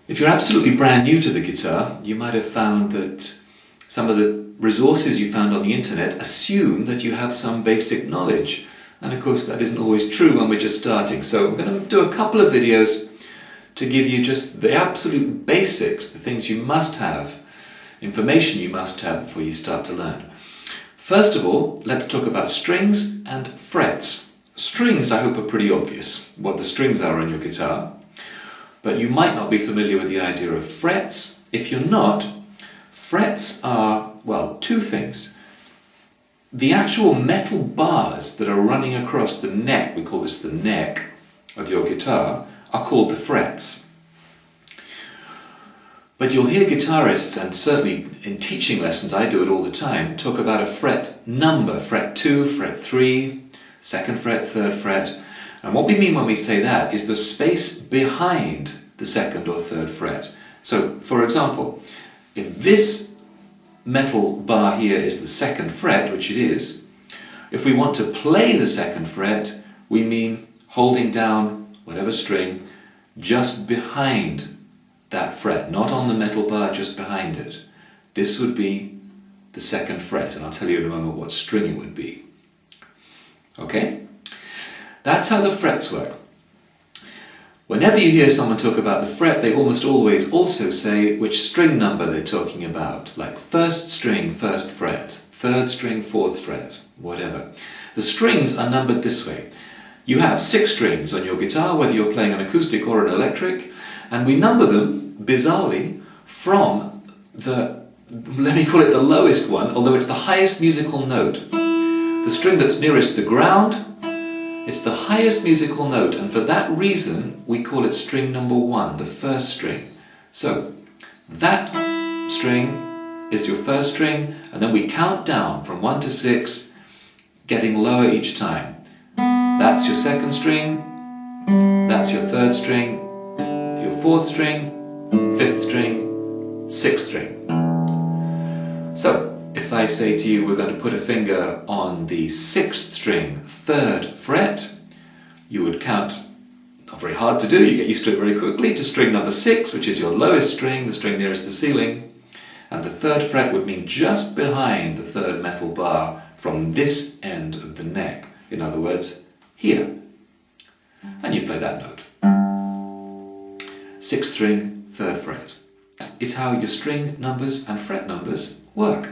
If you're absolutely brand new to the guitar, you might have found that some of the resources you found on the internet assume that you have some basic knowledge. And of course that isn't always true when we're just starting. So I'm going to do a couple of videos to give you just the absolute basics, the things you must have, information you must have before you start to learn. First of all, let's talk about strings and frets. Strings, I hope, are pretty obvious, what the strings are on your guitar. But you might not be familiar with the idea of frets. If you're not, frets are, well, two things. The actual metal bars that are running across the neck, we call this the neck of your guitar, are called the frets. But you'll hear guitarists, and certainly in teaching lessons, I do it all the time, talk about a fret number, fret 2, fret 3, 2nd fret, 3rd fret. And what we mean when we say that is the space behind the 2nd or 3rd fret. So, for example, if this metal bar here is the 2nd fret, which it is, if we want to play the 2nd fret, we mean holding down whatever string just behind that fret, not on the metal bar, just behind it. This would be the 2nd fret, and I'll tell you in a moment what string it would be. Okay? That's how the frets work. Whenever you hear someone talk about the fret, they almost always also say which string number they're talking about, like 1st string, 1st fret, 3rd string, 4th fret, whatever. The strings are numbered this way. You have 6 strings on your guitar, whether you're playing an acoustic or an electric, and we number them, bizarrely, from the, let me call it the lowest one, although it's the highest musical note. The string that's nearest the ground, it's the highest musical note, and for that reason we call it string number 1, the 1st string. So that string is your 1st string, and then we count down from 1 to 6, getting lower each time. That's your 2nd string, that's your 3rd string, your 4th string, 5th string, 6th string. So if I say to you we're going to put a finger on the 6th string, 3rd fret, you would count, not very hard to do, you get used to it very quickly, to string number 6, which is your lowest string, the string nearest the ceiling, and the 3rd fret would mean just behind the 3rd metal bar from this end of the neck, in other words, here. And you play that note. 6th string, 3rd fret. That is how your string numbers and fret numbers work.